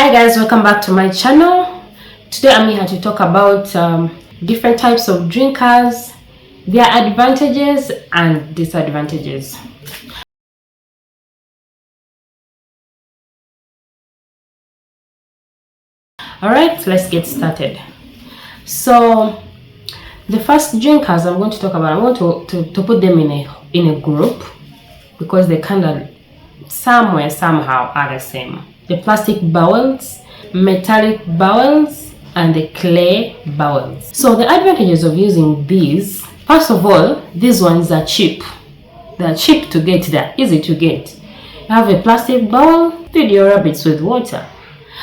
Hi guys, welcome back to my channel. Today I'm here to talk about different types of drinkers, their advantages and disadvantages. Alright, let's get started. So the first drinkers I'm going to talk about, I want to put them in a group because they kind of somehow are the same. The plastic bowls, metallic bowls, and the clay bowls. So the advantages of using these, first of all, these ones are cheap. They're cheap to get, they're easy to get. You have a plastic bowl, feed your rabbits with water.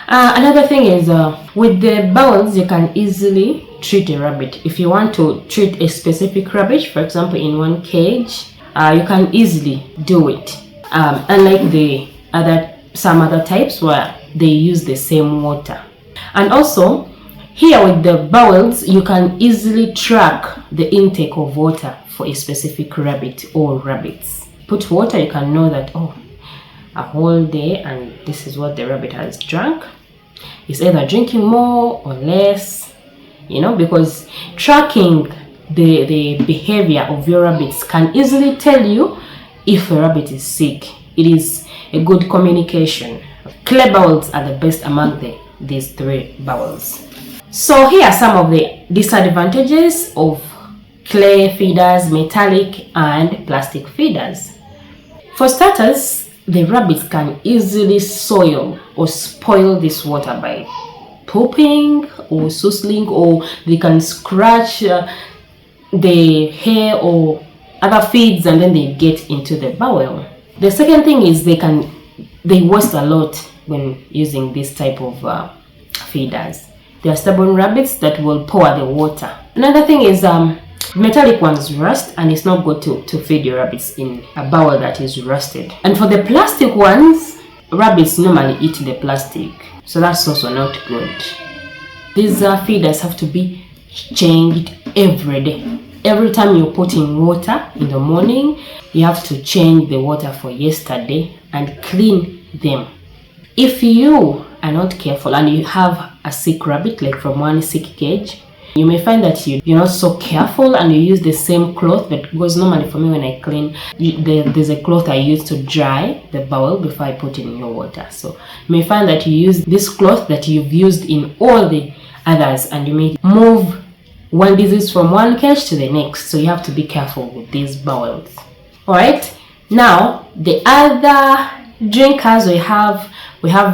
Another thing is with the bowls, you can easily treat a rabbit. If you want to treat a specific rabbit, for example, in one cage, you can easily do it. Unlike some other types where they use the same water. And also, here with the bowls, you can easily track the intake of water for a specific rabbit or rabbits. Put water, you can know that, a whole day and this is what the rabbit has drunk. It's either drinking more or less, because tracking the behavior of your rabbits can easily tell you if a rabbit is sick. It is a good communication. Clay bowls are the best among these three bowls. So here are some of the disadvantages of clay feeders, metallic and plastic feeders. For starters, the rabbits can easily soil or spoil this water by pooping or sussling, or they can scratch the hair or other feeds and then they get into the bowl. The second thing is they waste a lot when using this type of feeders. They are stubborn rabbits that will pour the water. Another thing is metallic ones rust, and it's not good to feed your rabbits in a bowl that is rusted. And for the plastic ones, rabbits normally eat the plastic, so that's also not good. These feeders have to be changed every day. Every time you're putting water in the morning, you have to change the water for yesterday and clean them. If you are not careful and you have a sick rabbit, like from one sick cage, you may find that you're not so careful and you use the same cloth. But because normally for me when I clean, there's a cloth I use to dry the bowl before I put in your water. So you may find that you use this cloth that you've used in all the others, and you may move one disease from one cage to the next, so you have to be careful with these bowls. All right, now the other drinkers we have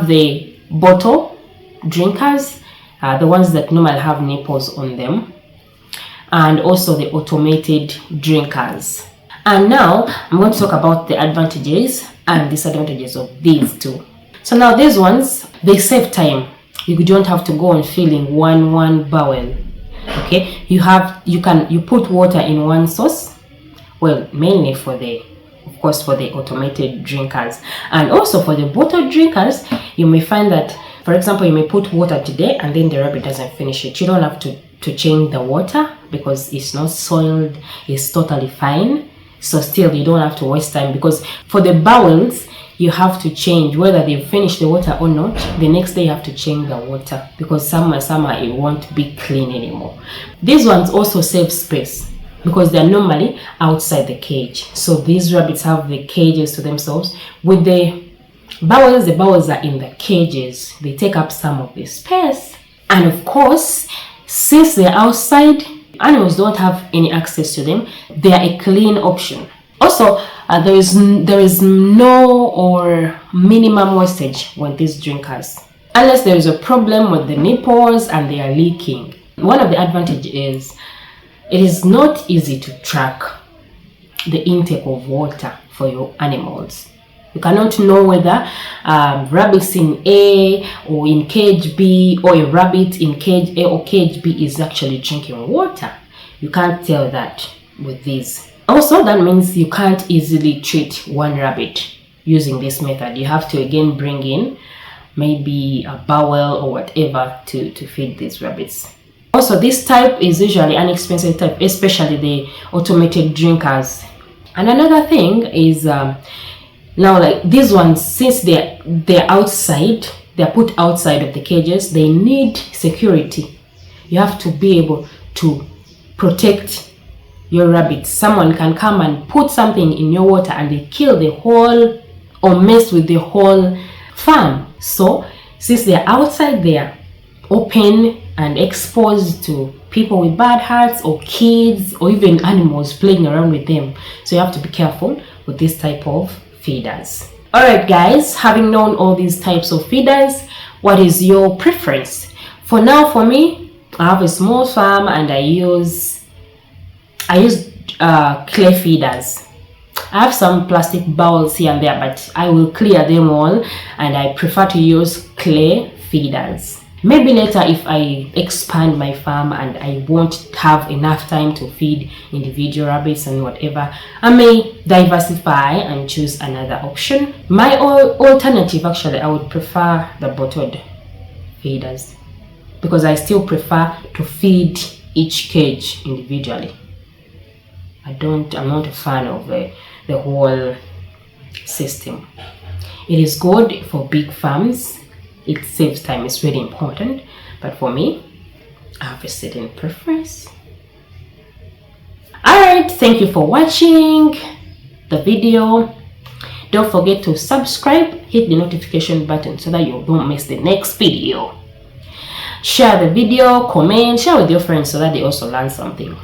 the bottle drinkers, the ones that normally have nipples on them, and also the automated drinkers. And now I'm going to talk about the advantages and disadvantages of these two. So now these ones, they save time. You don't have to go on filling one bowl. Okay, you put water in one source, well, mainly for the automated drinkers. And also for the bottle drinkers, you may find that, for example, you may put water today and then the rabbit doesn't finish it. You don't have to change the water because it's not soiled, it's totally fine. So still you don't have to waste time, because for the bowls you have to change whether they finish the water or not. The next day you have to change the water because summer it won't be clean anymore. These ones also save space because they're normally outside the cage. So these rabbits have the cages to themselves. With the bowls are in the cages. They take up some of the space. And of course, since they're outside, animals don't have any access to them. They are a clean option. Also, there is no or minimum wastage with these drinkers, unless there is a problem with the nipples and they are leaking. One of the advantages is it is not easy to track the intake of water for your animals. You cannot know whether rabbits in A or in cage B, or a rabbit in cage A or cage B is actually drinking water. You can't tell that with these. Also, that means you can't easily treat one rabbit using this method. You have to again bring in maybe a bowl or whatever to feed these rabbits. Also, this type is usually an expensive type, especially the automated drinkers. And another thing is now, like these ones, since they're outside, they're put outside of the cages, they need security. You have to be able to protect your rabbits. Someone can come and put something in your water and they kill the whole or mess with the whole farm. So since they're outside there, open and exposed to people with bad hearts or kids or even animals playing around with them, so you have to be careful with this type of feeders. All right guys, having known all these types of feeders, what is your preference? For now, for me, I have a small farm and I use clay feeders. I have some plastic bowls here and there, but I will clear them all and I prefer to use clay feeders. Maybe later, if I expand my farm and I won't have enough time to feed individual rabbits and whatever, I may diversify and choose another option. My alternative, actually, I would prefer the bottled feeders because I still prefer to feed each cage individually. I'm not a fan of the whole system. It is good for big farms. It saves time, it's really important, but for me, I have a certain preference. Alright, thank you for watching the video. Don't forget to subscribe, hit the notification button so that you don't miss the next video. Share the video, comment, share with your friends so that they also learn something.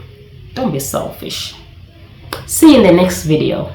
Don't be selfish. See you in the next video.